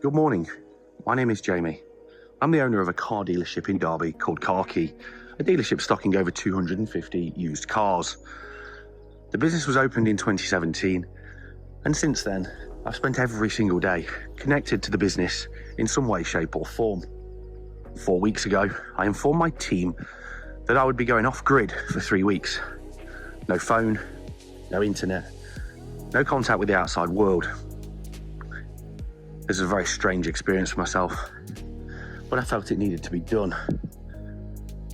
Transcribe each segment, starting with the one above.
Good morning, my name is Jamie. I'm the owner of a car dealership in Derby called Car Quay, a dealership stocking over 250 used cars. The business was opened in 2017, and since then, I've spent every single day connected to the business in some way, shape or form. 4 weeks ago, I informed my team that I would be going off-grid for 3 weeks. No phone, no internet, no contact with the outside world. This is a very strange experience for myself, but I felt it needed to be done.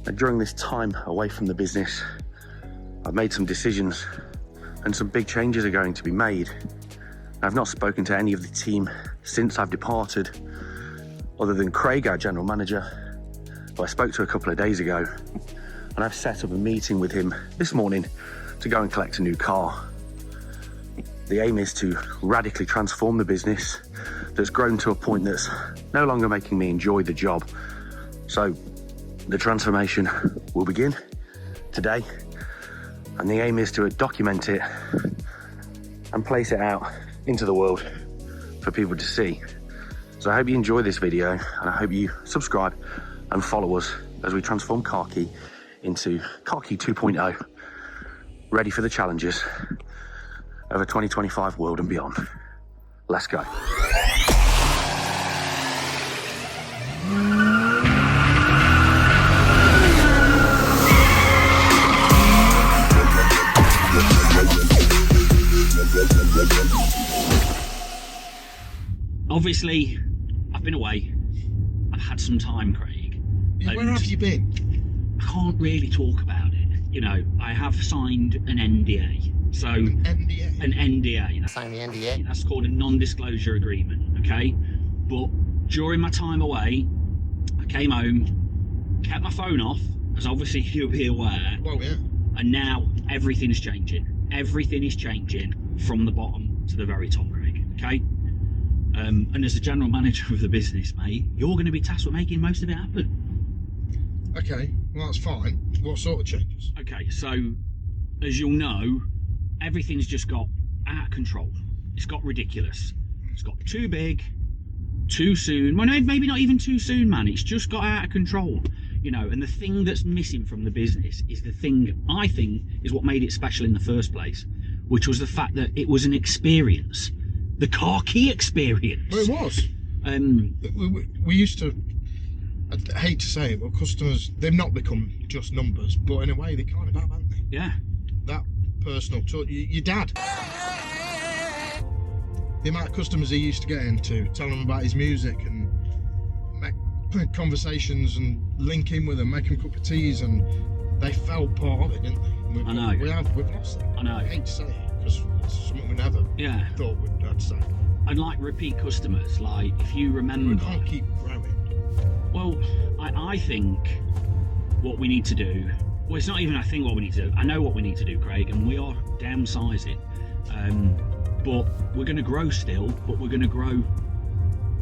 And during this time away from the business, I've made some decisions and some big changes are going to be made. I've not spoken to any of the team since I've departed, other than Craig, our general manager, who I spoke to a couple of days ago, and I've set up a meeting with him this morning to go and collect a new car. The aim is to radically transform the business that's grown to a point that's no longer making me enjoy the job. So the transformation will begin today, and the aim is to document it and place it out into the world for people to see. So I hope you enjoy this video, and I hope you subscribe and follow us as we transform Car Quay into Car Quay 2.0, ready for the challenges of a 2025 world and beyond. Let's go. Obviously, I've been away. I've had some time, Craig. Yeah, where have you been? I can't really talk about it. You know, I have signed an NDA. So NDA? An NDA. You know, Sign the NDA? that's called a non-disclosure agreement, okay? But during my time away, I came home, kept my phone off, as obviously you'll be aware. Well, yeah. And now everything's changing. Everything is changing from the bottom to the very top, Craig, okay? And as the general manager of the business, mate, you're going to be tasked with making most of it happen. Okay, well that's fine. What sort of changes? Okay, so as you'll know, everything's just got out of control. It's got ridiculous. It's got too big, too soon. Well, no, maybe not even too soon, man. It's just got out of control. You know, and the thing that's missing from the business is the thing I think is what made it special in the first place, which was the fact that it was an experience. The Car Quay experience. Well, it was. We used to, I hate to say it, but customers, they've not become just numbers, but in a way they kind of have, haven't they? Yeah. That personal touch. Your dad. The amount of customers he used to get into, telling them about his music and make conversations and link in with them, make them cup of teas, and they felt part of it, didn't they? I know. We've lost that. I know. I hate to say it, because it's something we never thought we'd say. And like repeat customers, like if you remember. We can't keep growing. Well, I think what we need to do, well, it's not even I think what we need to do, I know what we need to do, Craig, and we are downsizing. But we're going to grow still, but we're going to grow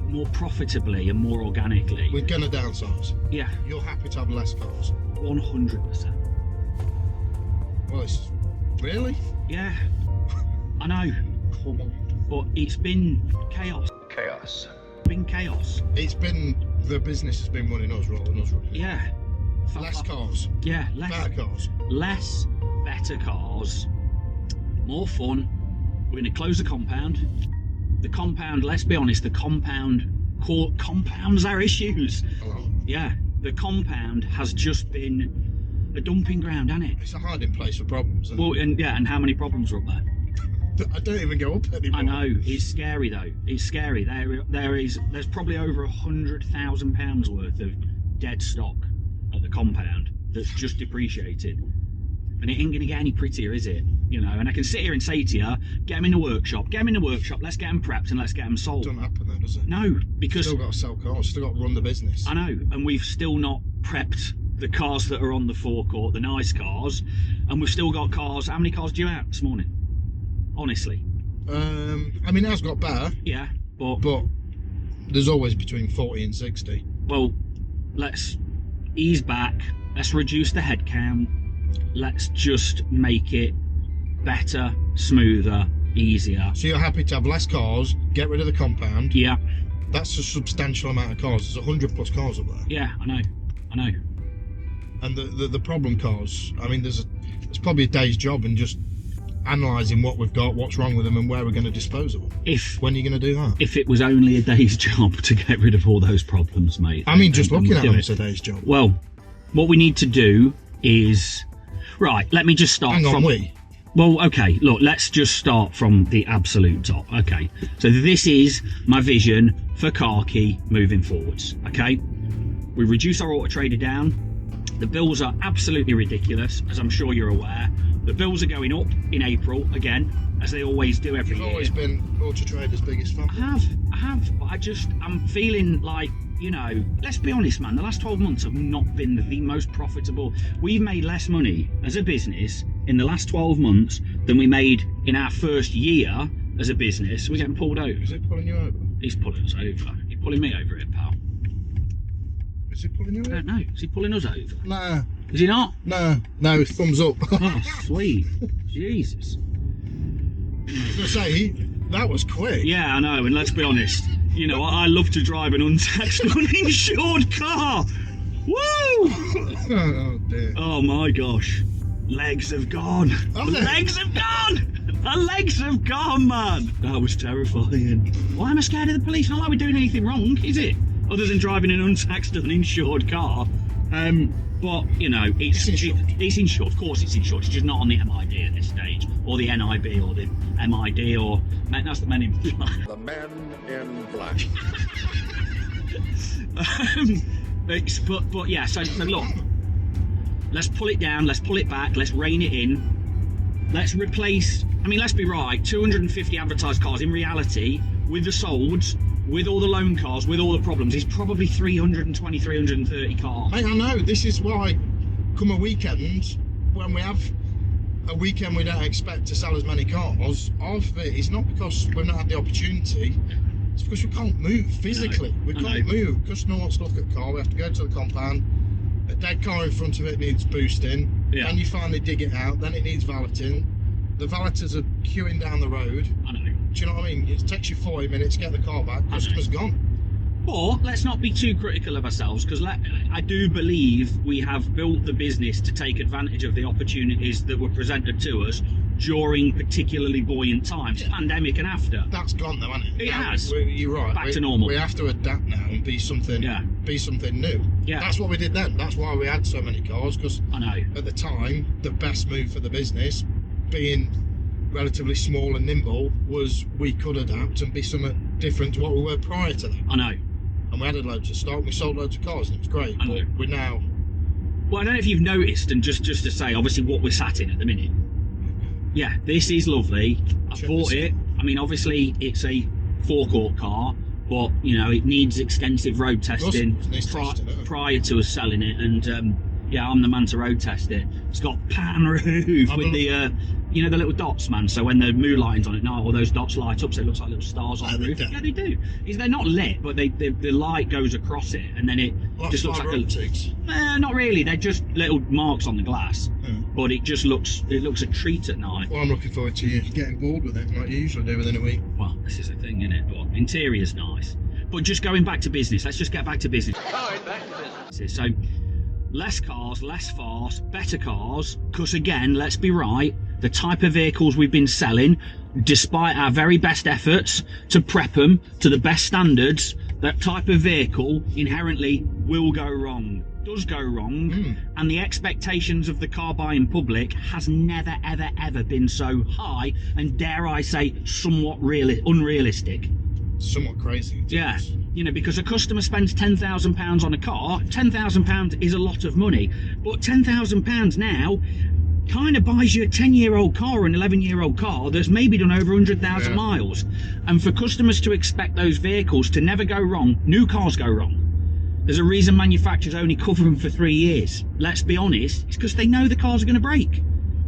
more profitably and more organically. We're going to downsize. Yeah. You're happy to have less cars? 100%. Well, it's... Really? Yeah. I know. Come on. But it's been chaos. Chaos. Been chaos. It's been... The business has been running us rather than us running. Yeah. Less cars. Yeah, Better cars. Less, better cars. More fun. We're going to close the compound. The compound, let's be honest, the compound compounds our issues. Oh. Yeah, the compound has just been a dumping ground, hasn't it? It's a hiding place for problems. Well, and yeah, and how many problems are up there? I don't even go up anymore. I know, it's scary though. It's scary. There's probably over £100,000 worth of dead stock at the compound that's just depreciated. And it ain't going to get any prettier, is it? You know, and I can sit here and say to you, get them in the workshop, let's get them prepped and let's get them sold. It doesn't happen though, does it? No, because... Still got to sell cars, still got to run the business. I know, and we've still not prepped the cars that are on the forecourt, the nice cars, and we've still got cars. How many cars do you out this morning? Honestly. I mean, it has got better. Yeah, but there's always between 40 and 60. Well, let's ease back, let's reduce the head count, let's just make it better, smoother, easier. So you're happy to have less cars, get rid of the compound? Yeah. That's a substantial amount of cars. There's 100+ cars up there. Yeah, I know. And the problem cars, I mean, there's probably a day's job in just analysing what we've got, what's wrong with them, and where we're going to dispose of them. When are you going to do that? If it was only a day's job to get rid of all those problems, mate. I mean, just looking at them, it's a day's job. Well, what we need to do is... Right, let me just start Hang on, Well, okay, look, let's just start from the absolute top. Okay, so this is my vision for Car Quay moving forwards, okay? We reduce our auto trader down. The bills are absolutely ridiculous, as I'm sure you're aware. The bills are going up in April again, as they always do every year. You've always been Auto Trader's biggest fan. I have, but I'm feeling like, you know, let's be honest, man, the last 12 months have not been the most profitable. We've made less money as a business in the last 12 months than we made in our first year as a business. We're getting pulled over. Is it pulling you over? He's pulling us over. He's pulling me over here, pal. Is he pulling you over? I don't know. Is he pulling us over? Nah. Is he not? No, thumbs up. Oh, sweet. Jesus. I was going to say, that was quick. Yeah, I know, and let's be honest, you know, I love to drive an untaxed, uninsured car. Woo! Oh dear. Oh my gosh. Legs have gone. The legs have gone! The legs have gone, man! That was terrifying. Why am I scared of the police? Not like we're doing anything wrong, is it? Other than driving an untaxed, uninsured car. But, you know, it's insured. Of course it's insured. It's just not on the MID at this stage. Or the NIB or the MID or... That's the Men in Black. The Men in Black. But yeah, so look. Let's pull it down. Let's pull it back. Let's rein it in. Let's replace... I mean, let's be right. 250 advertised cars. In reality, with the solds... with all the loan cars, with all the problems, it's probably 320, 330 cars. Mate, I know, this is why, come a weekend, when we have a weekend we don't expect to sell as many cars, half of it is not because we've not had the opportunity, it's because we can't move physically. We can't move. Customer wants to look at the car, we have to go to the compound, a dead car in front of it needs boosting, then you finally dig it out, then it needs valeting. The valeters are queuing down the road. I know. Do you know what I mean? It takes you 40 minutes to get the car back, customer's gone. Or let's not be too critical of ourselves, because I do believe we have built the business to take advantage of the opportunities that were presented to us during particularly buoyant times, pandemic and after. That's gone though, hasn't it? It has. You're right. Back to normal. We have to adapt now and be something new. Yeah. That's what we did then. That's why we had so many cars, because I know. At the time, the best move for the business, being relatively small and nimble, was we could adapt and be something different to what we were prior to that. I know. And we added loads of stock, we sold loads of cars, and it was great. But we're now... Well, I don't know if you've noticed, and just to say, obviously, what we're sat in at the minute. Yeah, this is lovely. I bought it. I mean, obviously, it's a forecourt car, but, you know, it needs extensive road testing prior to us selling it. And, yeah, I'm the man to road test it. It's got pan roof with the... you know the little dots, man, so when the moonlighting's on at night, all those dots light up so it looks like little stars on the roof. Yeah, they do. They're not lit, but the light goes across it, and then it just looks like not really, they're just little marks on the glass, but it just looks a treat at night. Well, I'm looking forward to you getting bored with it, like you usually do within a week. Well, this is the thing, isn't it? But interior's nice. But just going back to business, let's just get back to business. All right, back to business. So, less cars, less fast, better cars, because again, let's be right, the type of vehicles we've been selling, despite our very best efforts to prep them to the best standards, that type of vehicle inherently will go wrong, does go wrong, and the expectations of the car buying public has never, ever, ever been so high, and dare I say, somewhat unrealistic. Somewhat crazy. Yeah. You know, because a customer spends £10,000 on a car, £10,000 is a lot of money, but £10,000 now kind of buys you a 10-year-old car or an 11-year-old car that's maybe done over 100,000 miles. And for customers to expect those vehicles to never go wrong, new cars go wrong. There's a reason manufacturers only cover them for 3 years. Let's be honest, it's because they know the cars are going to break.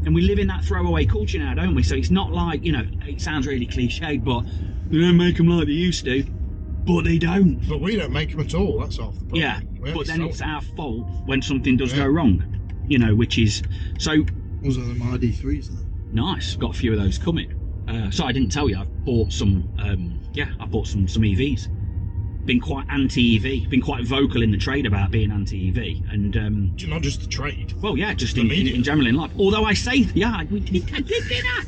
And we live in that throwaway culture now, don't we? So it's not like, you know, it sounds really cliched, but they don't make them like they used to. But they don't. But we don't make them at all, that's half the problem. Yeah, but then it's our fault when something does go wrong. You know, which is... So... Those are the ID3s then. Nice, got a few of those coming. So I didn't tell you, I've bought some, I bought some EVs. been quite anti-EV, been quite vocal in the trade about being anti-EV, and Not just the trade. well, yeah, just The in media. general in life. Although I say, yeah, I did do that.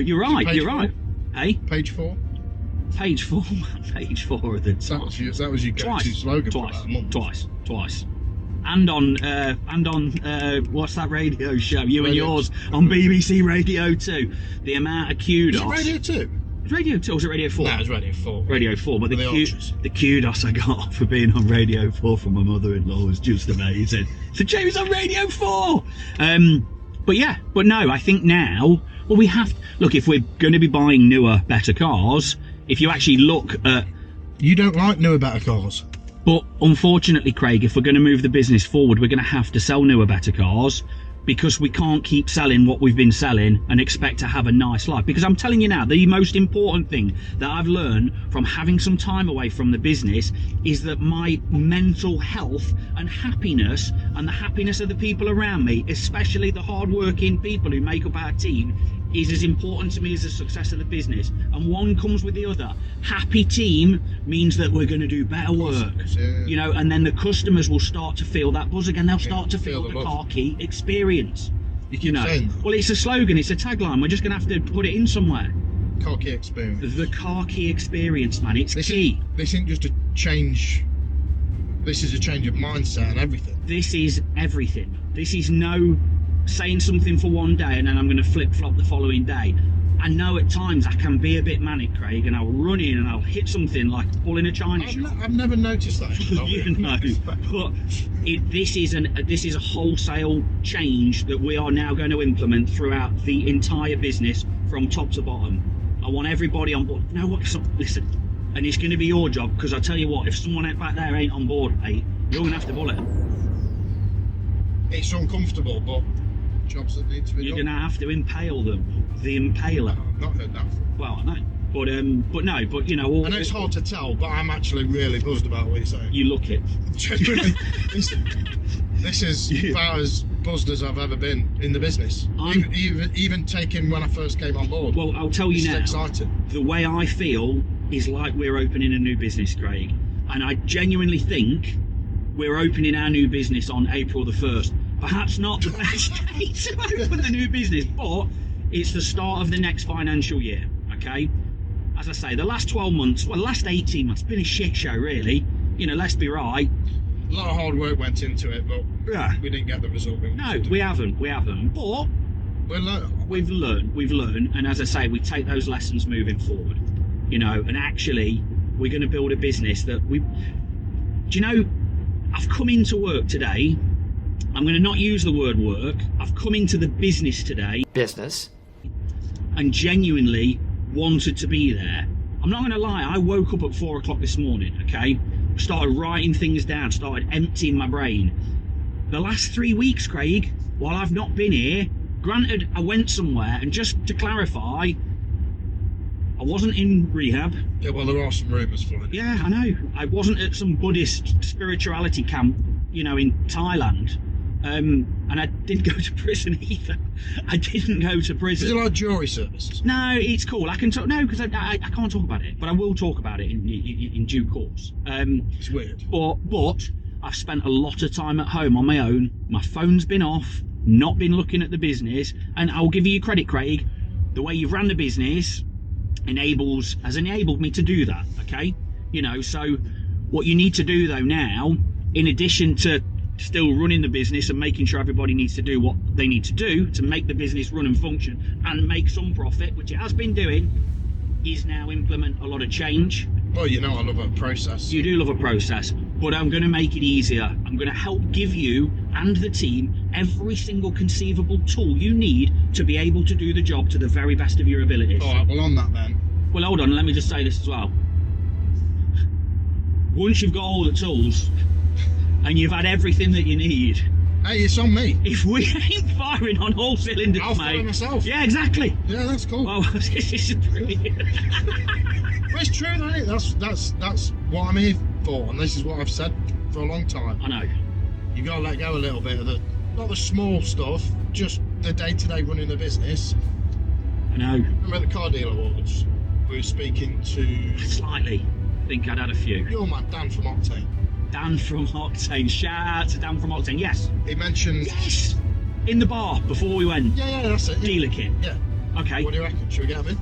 You're right. Page You're right. Hey, Page 4. page 4, page 4 of the That was your go-to twice, slogan for twice, about a month. twice. And on what's that radio show? You and Radio yours on BBC Radio 2. The amount of kudos. Was it Radio 2? Radio 2 or was it Radio 4? No, it was Radio 4. Radio 4, but The Ultras. the kudos I got for being on Radio 4 from my mother-in-law was just amazing. So James on Radio 4. But no, I think now, well, we have look, if we're going to be buying newer, better cars, if you actually look at, You don't like newer, better cars. but unfortunately, Craig, if we're going to move the business forward, we're going to have to sell newer, better cars, because we can't keep selling what we've been selling and expect to have a nice life. Because I'm telling you now, the most important thing that I've learned from having some time away from the business is that my mental health and happiness, and the happiness of the people around me, especially the hard-working people who make up our team, is as important to me as the success of the business. And one comes with the other. Happy team means that we're going to do better work. Yeah. You know, and then the customers will start to feel that buzz again. They'll start to feel the love. Car Quay experience. You keep saying that. Well, it's a slogan, it's a tagline. We're just going to have to put it in somewhere. Car Quay experience. The Car Quay experience, man. It's This key. This isn't just a change. This is a change of mindset and everything. This is everything. This is no saying something for one day and then I'm going to flip-flop the following day. I know at times I can be a bit manic, Craig, and I'll run in and I'll hit something like pulling a China shop. I've never noticed that. You know, but this is a wholesale change that we are now going to implement throughout the entire business from top to bottom. I want everybody on board. You know what? Listen, and it's going to be your job, because I tell you what, if someone out back there ain't on board, mate, you're going to have to bullet. It's uncomfortable, but jobs that need to be You're done. going to have to impale them. The impaler. I've not heard that. Well, I know, but you know, I know it's hard to tell, but I'm actually really buzzed about what you're saying. You look it. Genuinely, this is about as buzzed as I've ever been in the business. Even taking when I first came on board. Well, I'll tell you This now. is exciting. The way I feel is like we're opening a new business, Craig, and I genuinely think we're opening our new business on April the 1st. Perhaps not the best day to open the new business, but it's the start of the next financial year, okay? As I say, the last 12 months, well, the last 18 months, been a shit show, really. You know, let's be right. A lot of hard work went into it, but Yeah. we didn't get the result we No, wanted. we haven't, but we've learned, and as I say, we take those lessons moving forward, you know, and actually, we're going to build a business that do you know, I've come into work today. I'm going to not use the word work. I've come into the business today and genuinely wanted to be there. I'm not going to lie, I woke up at 4 o'clock this morning, okay? Started writing things down, started emptying my brain. The last 3 weeks, Craig, while I've not been here, granted I went somewhere, and just to clarify, I wasn't in rehab. Yeah, well, there are some rumours flying. Yeah, I know. I wasn't at some Buddhist spirituality camp, you know, in Thailand. And I didn't go to prison either. I didn't go to prison. Is it like jury services? No, it's cool. I can talk. No, because I can't talk about it, but I will talk about it in due course. It's weird. But I've spent a lot of time at home on my own. My phone's been off, not been looking at the business, and I'll give you credit, Craig. The way you've ran the business has enabled me to do that. Okay, you know. So what you need to do though now, in addition to still running the business and making sure everybody needs to do what they need to do to make the business run and function and make some profit, which it has been doing, is now implement a lot of change. Well, you know I love a process. You do love a process, but I'm going to make it easier. I'm going to help give you and the team every single conceivable tool you need to be able to do the job to the very best of your abilities. All right, well, on that then. Well, hold on, let me just say this as well. Once you've got all the tools and you've had everything that you need, Hey, it's on me. if we ain't firing on all cylinders, I'll fire mate. myself. Yeah, exactly. Yeah, that's cool. Well, this is brilliant. Well, it's true, isn't it? That's what I'm here for, and this is what I've said for a long time. I know. You gotta let go a little bit of not the small stuff, just the day-to-day running the business. I know. Remember at the car dealer awards, we were speaking to Slightly. think I'd had a few. Your man, Dan from Octane. Dan from Octane. Shout out to Dan from Octane. Yes. He mentioned... Yes! In the bar before we went. Yeah, that's it. Dealer kit. Yeah. Okay. What do you reckon? Should we get him in?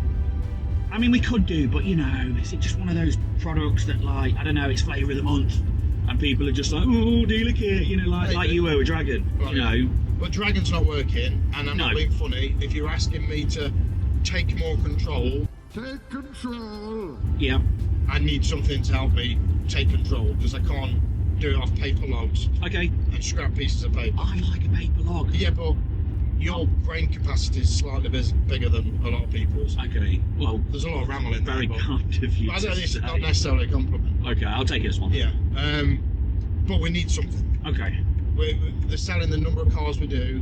I mean, we could do, but you know, is it just one of those products that, like, I don't know, it's flavour of the month, and people are just like, oh, dealer kit, you know, like you were with Dragon, Right. you know. But Dragon's not working, and I'm not being funny. If you're asking me to take more control, Yeah. I need something to help me take control, because I can't do it off paper logs Okay. and scrap pieces of paper. I like a paper log. Yeah, but your brain capacity is slightly bigger than a lot of people's. Okay. Well, There's a lot of rambling there. very but kind of you. I don't to think it's say. not necessarily a compliment. Okay, I'll take it as one. Yeah. But we need something. Okay. They're selling the number of cars we do,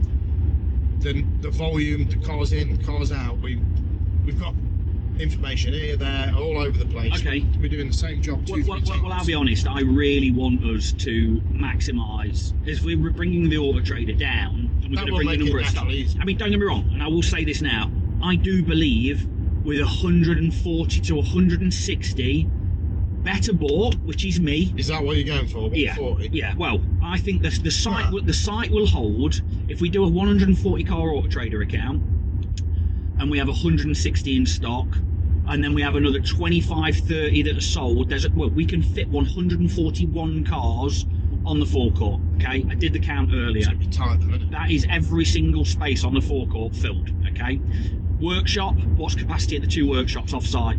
the volume, the cars in, cars out. We've got information here, there, all over the place. Okay. We're doing the same job two, Well, three times. I'll be honest, I really want us to maximise, as we're bringing the Auto Trader down, and we're That going to will bring the make it number of stuff. naturally easier. I mean, don't get me wrong, and I will say this now, I do believe with 140 to 160 better bought, which is me. Is that what you're going for? 140? Yeah. Well, I think the site will hold if we do a 140 car Auto Trader account, and we have 160 in stock, and then we have another 25, 30 that are sold. We can fit 141 cars on the forecourt. Okay, I did the count earlier. It's going to be tight, though, isn't it? That is every single space on the forecourt filled. Okay. Workshop. What's capacity at the two workshops off site?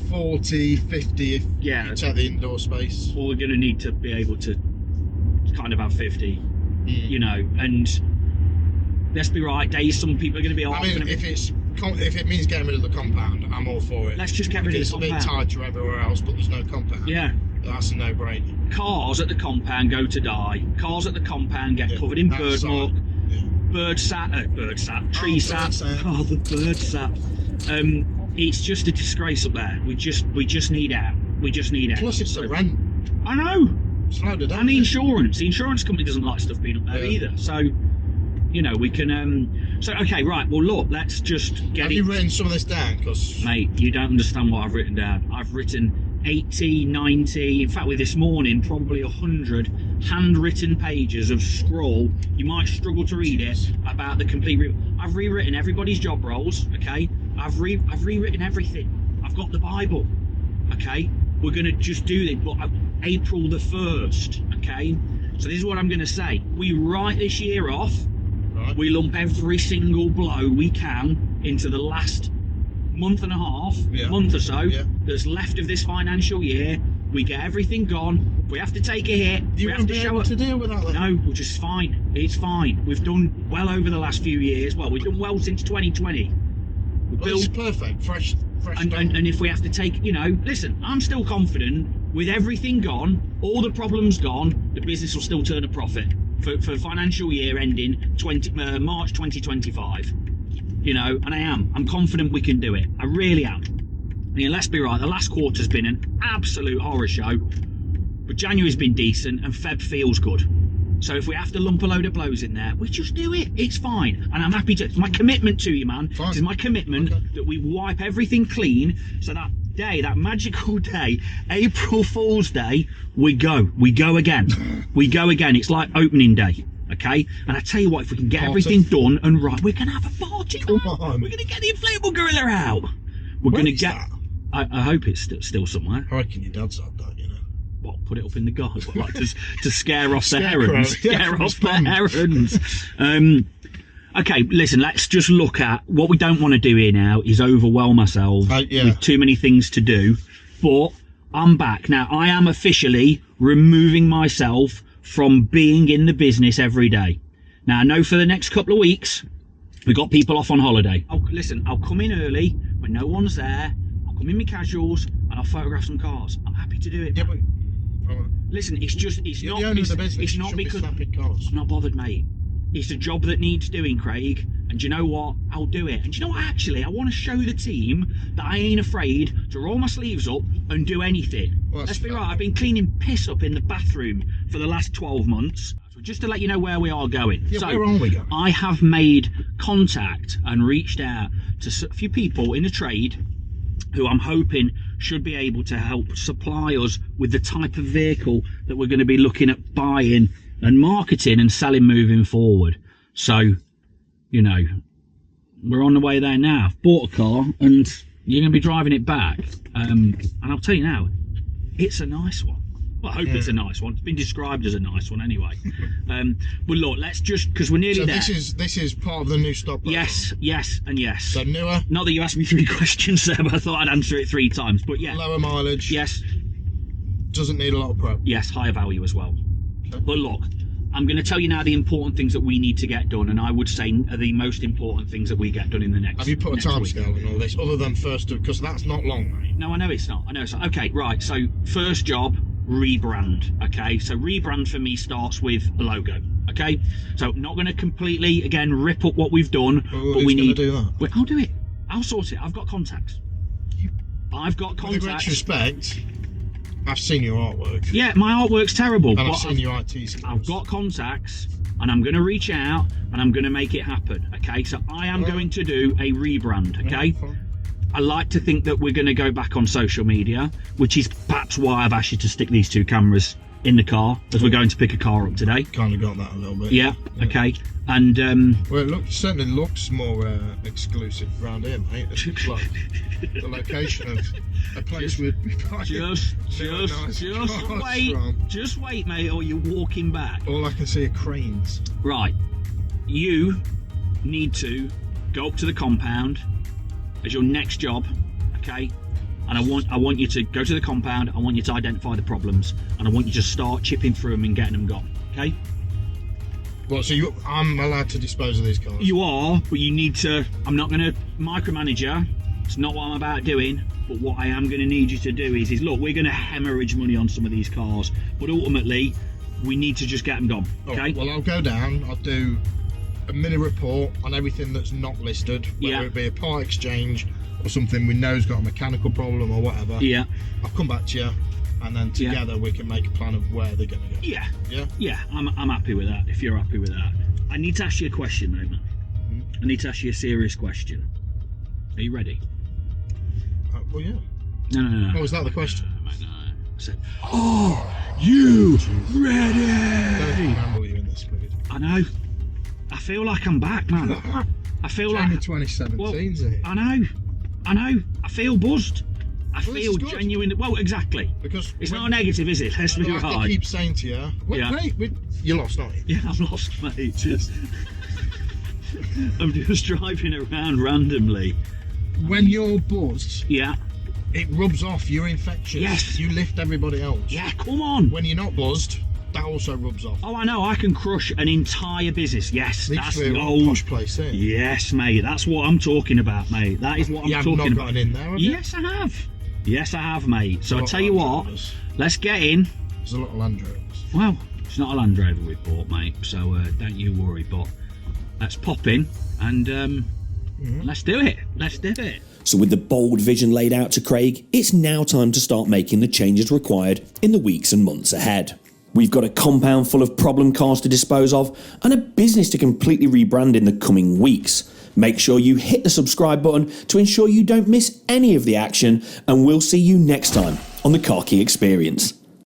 40, 50 if Yeah. you take the indoor space. Well, we're going to need to be able to kind of have 50. You know, and let's be right, days some people are going to be off. I mean, if it means getting rid of the compound, I'm all for it. Let's just get rid of It's the a bit compound. tighter everywhere else, but there's no compound. Yeah. That's a no-brainer. Cars at the compound go to die. Cars at the compound get covered in bird outside. mark. Yeah. Bird sat, tree sat. bird sat. Oh, the bird sat. It's just a disgrace up there. We just need out. We just need out. Plus, it's the rent. I know. Slowed it down. And the insurance. The insurance company doesn't like stuff being up there Yeah. either. So, you know, we can. So, okay, right. Well, look, let's just get Have it. you written some of this down? Because Mate, you don't understand what I've written down. I've written 80, 90, in fact with this morning, probably 100 handwritten pages of scroll. You might struggle to read it about the complete... I've rewritten everybody's job roles, okay? I've rewritten everything. I've got the Bible, okay? We're going to just do this, but April the 1st, okay? So this is what I'm going to say. We write this year off. right. We lump every single blow we can into the last month and a half, month or so, that's left of this financial year. We get everything gone. If we have to take a hit, You we have won't to be show able up. to deal with that. Then. No, which is fine. It's fine. We've done well over the last few years. Well, we've done well since 2020. We Well, it's perfect. Fresh start. and if we have to take, you know, listen, I'm still confident with everything gone, all the problems gone, the business will still turn a profit for financial year ending March 2025. You know, and I'm confident we can do it. I really am. I mean, let's be right, the last quarter's been an absolute horror show, but January's been decent and Feb feels good. So if we have to lump a load of blows in there, we just do it. It's fine. And I'm happy to, it's my commitment to you, man. Fine. This is my commitment that we wipe everything clean so that day, that magical day, April Fool's Day, we go again. We go again. It's like opening day. Okay, and I tell you what, if we can get everything done and right, we're gonna have a party. Come man. on. We're gonna get the inflatable gorilla out. We're Where gonna is get. that? I hope it's still somewhere. I reckon your dad's had that, you know. What? Put it up in the garden, like to scare off the Scarecrow. herons. Yeah, Scare from off his the pond. herons. Okay, listen. Let's just look at what we don't want to do here now. Is overwhelm ourselves with too many things to do. But I'm back now. I am officially removing myself from being in the business every day. Now, I know for the next couple of weeks, we've got people off on holiday. I'll come in early when no one's there. I'll come in my casuals and I'll photograph some cars. I'm happy to do it. Yeah, but Listen, it's you're not the owner of the business. it's You not shouldn't be because snapping cars. I'm not bothered, mate. It's a job that needs doing, Craig. And do you know what? I'll do it. And do you know what? Actually, I want to show the team that I ain't afraid to roll my sleeves up and do anything. Well, Let's be fair. right. I've been cleaning piss up in the bathroom for the last 12 months. So just to let you know where we are going. Yeah, so, where are we going? I have made contact and reached out to a few people in the trade who I'm hoping should be able to help supply us with the type of vehicle that we're going to be looking at buying and marketing and selling moving forward. So, you know, we're on the way there now. I've bought a car and you're going to be driving it back. And I'll tell you now, it's a nice one. Well, I hope it's a nice one. It's been described as a nice one anyway. But look, let's just, because we're nearly there. This is part of the new stop. Yes, and yes. So newer. Not that you asked me 3 questions there, but I thought I'd answer it 3 times. But yeah. Lower mileage. Yes. Doesn't need a lot of prep. Yes, higher value as well. Okay. But look, I'm going to tell you now the important things that we need to get done, and I would say are the most important things that we get done in the next. Have you put a next week. timescale in all this, other than first of, because that's not long, mate. No, I know it's not. Okay, right. So first job, rebrand. Okay, so rebrand for me starts with a logo. Okay, so not going to completely again rip up what we've done, but we need. Do that? I'll do it. I'll sort it. I've got contacts. I've got contacts. With retrospect, I've seen your artwork. Yeah, my artwork's terrible. And I've seen your IT skills. I've got contacts, and I'm going to reach out, and I'm going to make it happen. Okay, so I am going to do a rebrand. Okay. Yeah, I like to think that we're going to go back on social media, which is perhaps why I've asked you to stick these 2 cameras in the car as we're going to pick a car up today. Kind of got that a little bit. Yeah. Okay. And well, it certainly looks more exclusive around here, mate. It's like the location of a place we'd be buying. Just wait, mate, or you're walking back. All I can see are cranes. Right. You need to go up to the compound as your next job, okay? And I want you to go to the compound. I want you to identify the problems, and I want you to start chipping through them and getting them gone, okay? Well, so I'm allowed to dispose of these cars? You are, but you need to. I'm not going to micromanage you. It's not what I'm about doing. But what I am going to need you to do is look, we're going to hemorrhage money on some of these cars, but ultimately, we need to just get them gone, okay? Right, well, I'll go down. I'll do a mini report on everything that's not listed, whether it be a part exchange or something we know's got a mechanical problem or whatever. Yeah. I'll come back to you, and then together we can make a plan of where they're going to go. Yeah. Yeah? Yeah, I'm happy with that, if you're happy with that. I need to ask you a question, though, man. I need to ask you a serious question. Are you ready? Well, yeah. No. Oh, was that the question? No. I said, are you ready? Don't handle you in this speed. I know. I feel like I'm back, man. I feel January like 2017's it. I know. I feel buzzed. I feel good. genuine. Well, exactly. Because it's not a negative, is it? Let's be right. I keep saying to you, you lost, aren't you? Yeah, I'm lost, mate. I'm just driving around randomly. When you're buzzed, it rubs off. You're infectious. Yes. You lift everybody else. Yeah, come on. When you're not buzzed, that also rubs off. Oh, I know. I can crush an entire business. Yes, that's the old posh place, isn't it? Yes, mate. That's what I'm talking about, mate. That is what I'm talking about. You have not gotten in there, have you? Yes, I have. Yes, I have, mate. So I tell you what. Let's get in. There's a lot of Land Rovers. Well, it's not a Land Rover we bought, mate. So don't you worry. But let's pop in and let's do it. Let's do it. So with the bold vision laid out to Craig, it's now time to start making the changes required in the weeks and months ahead. We've got a compound full of problem cars to dispose of and a business to completely rebrand in the coming weeks. Make sure you hit the subscribe button to ensure you don't miss any of the action, and we'll see you next time on the Car Quay Experience.